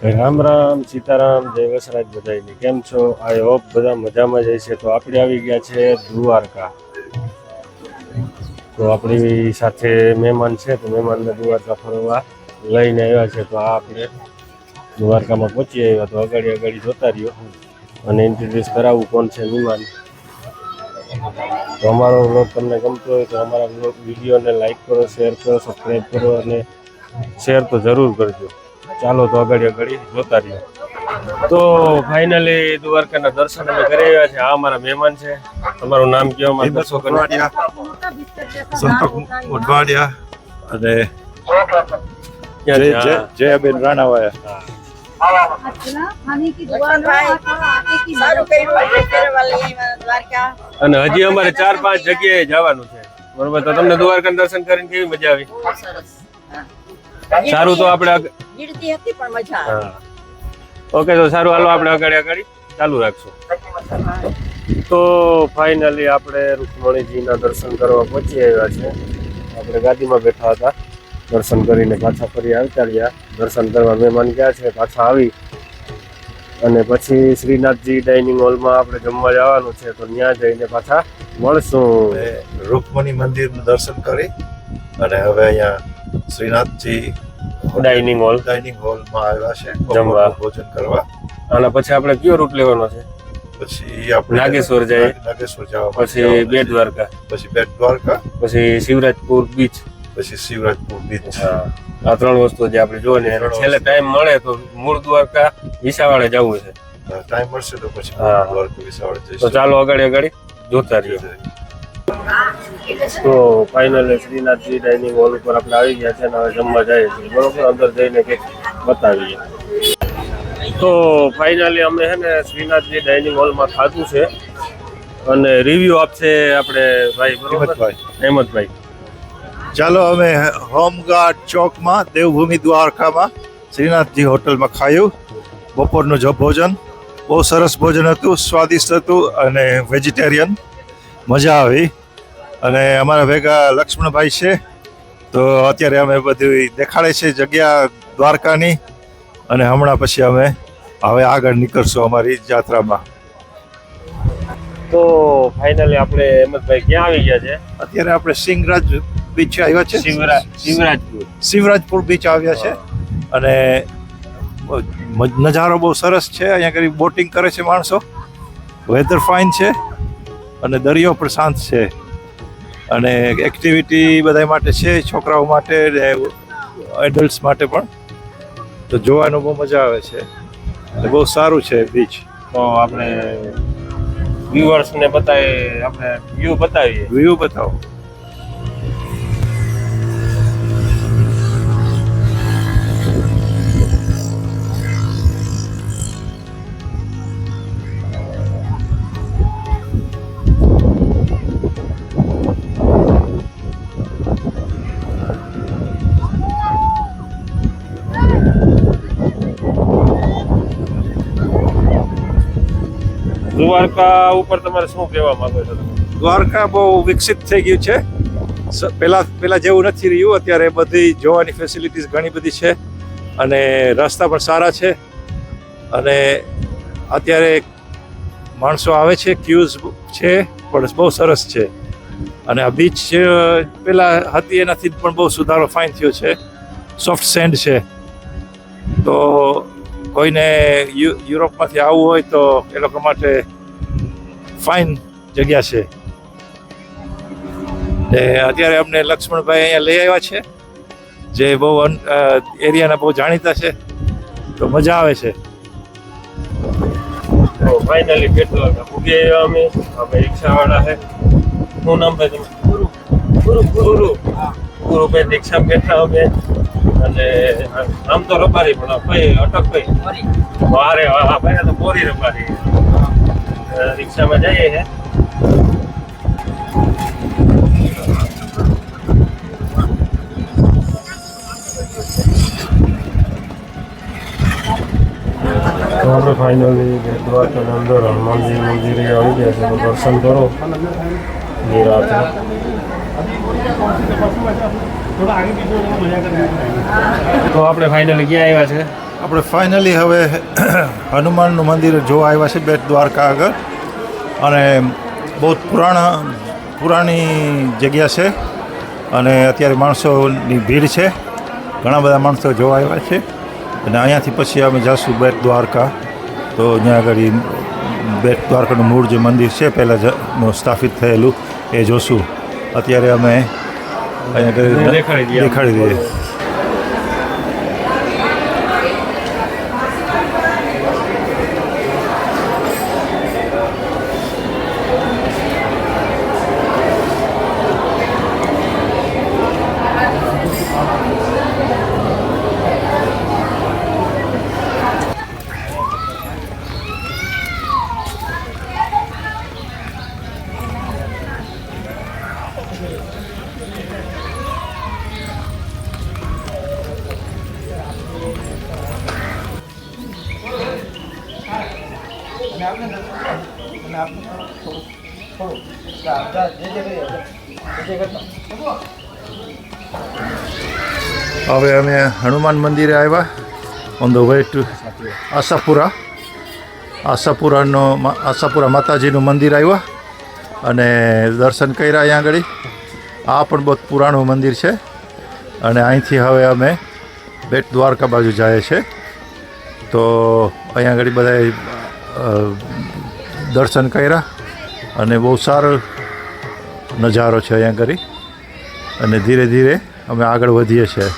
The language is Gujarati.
રામ રામ સીતારામ જય વસરાજ બધાયની કેમ છો? આઈ હોપ બધા મજામાં જ હશે. તો આપણે આવી ગયા છે દ્વારકા. તો આપણી સાથે મહેમાન છે, તો મહેમાનને દ્વારકા ફરવા લઈને આવ્યા છે. તો આ આપણે દ્વારકામાં પહોંચી આવ્યા. તો આગળ જોતા રહ્યો અને ઇન્ટ્રોડ્યુસ કરાવું કોણ છે મહેમાન. તો અમારો વ્લોગ તમને ગમતો હોય તો અમારા વ્લોગ વિડીયોને લાઈક કરો, શેર કરો, સબસ્ક્રાઈબ કરો અને શેર તો જરૂર કરજો. ચાલો તો આગળ જોતા રહ્યો. તો ફાઇનલી દ્વારકાના દર્શન અમે કરી આવ્યા છે. આ અમારા મહેમાન છે. તમારું નામ કયો? અમારા દર્શકોને. સંતોષ મોઢવાડિયા અને ક્યાં છે? જયાબેન રાણાવાયા. અને હજી અમારે 4-5 જગ્યાએ જવાનું છે. બરોબર, તો તમને દ્વારકા દર્શન કરીને કેવી મજા આવી? સારું, તો આપણે ઓકે, તો સારું, હાલો આપણે આગળ ચાલુ રાખશું. તો ફાઇનલી આપણે રૂકમણીજીના દર્શન કરવા પહોંચી આવ્યા છે. આપણે ગાડીમાં બેઠા હતા, દર્શન કરીને પાછા ફરી આવતા રહ્યા. દર્શન કરવા મહેમાન ગયા છે, પાછા આવી અને પછી શ્રીનાથજી ડાઇનિંગ હોલમાં આપણે જમવા જવાનું છે. તો ત્યાં જઈને પાછા મળશું. રૂકમણી મંદિરનું દર્શન કરી અને હવે અહીંયા શ્રીનાથજી ડાઇનિંગ હોલમાં આવ્યા છે જમવા, ભોજન કરવા. અને પછી આપણે કયો રૂટ લેવાનો છે? પછી આપણે નાગેશ્વર જઈએ, નાગેશ્વર જવા, પછી બેટ દ્વારકા, પછી બેટ દ્વારકા, પછી શિવરાજપુર બીચ, પછી શિવરાજપુર બીચ. આ 3 વસ્તુ જે આપણે જોવાની. છેલ્લે ટાઈમ મળે તો મૂળ દ્વારકા વિસાવાડે જવું છે. ટાઈમ મળશે તો પછી દ્વારકા વિસાવડ તો જઈશું. ચાલો આગળ જોતા રહ્યો. તો ફાઇનલી શ્રીનાથજી ડાઇનિંગ હોલ ઉપર આપણે આવી ગયા છે અને હવે જમવા જઈએ છીએ. બરોબર, અંદર જઈને કંઈક બતાવીએ. તો ફાઇનલી અમે છે ને શ્રીનાથજી ડાઇનિંગ હોલમાં ખાધું છે અને રિવ્યુ આપશે આપણે ભાઈ, બરોબર, હેમંતભાઈ. ચાલો, અમે હોમગાર્ડ ચોકમાં દેવભૂમિ દ્વારકામાં શ્રીનાથજી હોટલમાં ખાયું બપોરનું ભોજન. બહુ સરસ ભોજન હતું, સ્વાદિષ્ટ હતું અને વેજીટેરિયન. મજા આવી. અને અમારા ભેગા લક્ષ્મણભાઈ છે, તો અત્યારે અમે બધું દેખાડે છે જગ્યા દ્વારકાની. અને હમણાં પછી અમે હવે આગળ નીકળશું અમારી યાત્રામાં. તો ફાઇનલી આપણે હેમંતભાઈ ક્યાં આવી ગયા છે? અત્યારે આપણે સિંગરાજ બીચ આવ્યા છે, શિવરાજપુર બીચ આવ્યા છે. અને નજારો બહુ સરસ છે. અહીંયા કરી બોટિંગ કરે છે માણસો. વેધર ફાઇન છે અને દરિયો પણ શાંત છે. અને એક્ટિવિટી બધા માટે છે, છોકરાઓ માટે, એડલ્ટ્સ માટે પણ. તો જોવાનું બહુ મજા આવે છે. બહુ સારું છે બીચ. તો આપણે વ્યુઅર્સને બતાવીએ, આપણે વ્યૂ બતાવીએ. વ્યૂ બતાવો. દ્વારકા ઉપર તમારે શું કહેવા માંગો છો? દ્વારકા બહુ વિકસિત થઈ ગયું છે. પહેલા જેવું નથી રહ્યું. અત્યારે બધી જોવાની ફેસિલિટીઝ ઘણી બધી છે અને રસ્તા પણ સારા છે. અને અત્યારે માણસો આવે છે, ક્યુઝ છે, પણ બહુ સરસ છે. અને આ બીચ પહેલાં હતી એનાથી પણ બહુ સુધારો ફાઇન થયો છે. સોફ્ટ સેન્ડ છે. તો કોઈને યુરોપમાંથી આવવું હોય તો એ લોકો માટે ફાઇન જગ્યા છે. ને અત્યારે અમને લક્ષ્મણભાઈ અહીંયા લઈ આવ્યા છે, જે બહુ એરિયાના બહુ જાણીતા છે. તો મજા આવે છે. તો ફાઇનલી કેટલો ઉગે અમે રિક્ષાવાળા છે. શું નામ ભાઈ તમે? ગુરુભાઈ રિક્ષામાં બેઠા અમે. અને આમ તો રબારી પણ ભાઈ અટક ભાઈ વારે વાહ ભાઈ, તો બોરી રબારી. રિક્ષામાં જઈએ છે. તો આપણે ફાઇનલી દ્વારકાના અંદર હનુમાનજી મંદિરે આવી ગયા છે. તો દર્શન કરો નિરાતે. તો આપણે ફાઇનલી ક્યાં આવ્યા છે? આપણે ફાઇનલી હવે હનુમાનનું મંદિર જોવા આવ્યા છે બેટ દ્વારકા આગળ, અને બહુ પુરાણી જગ્યા છે, અને અત્યારે માણસોની ભીડ છે, ઘણા બધા માણસો જોવા આવ્યા છે. અને અહીંયાથી પછી અમે જઈશું બેટ દ્વારકા. તો ત્યાં આગળ બેટ દ્વારકાનું મૂળ જે મંદિર છે પહેલાં સ્થાપિત થયેલું એ જોશું. અત્યારે અમે અહીંયા દેખાડી દઈએ. હવે અમે હનુમાન મંદિરે આવ્યા, on the way to Ashapura માતાજીનું મંદિર આવ્યા અને દર્શન કર્યા અહીંયા આગળ. આ પણ બહુ પુરાણું મંદિર છે, અને અહીંથી હવે અમે બેટ દ્વારકા બાજુ જઈએ છીએ. તો અહીંયા આગળ બધાએ દર્શન કર્યા, અને બહુ સારો નજારો છે અહીંયા આગળ. અને ધીરે ધીરે અમે આગળ વધીએ છીએ.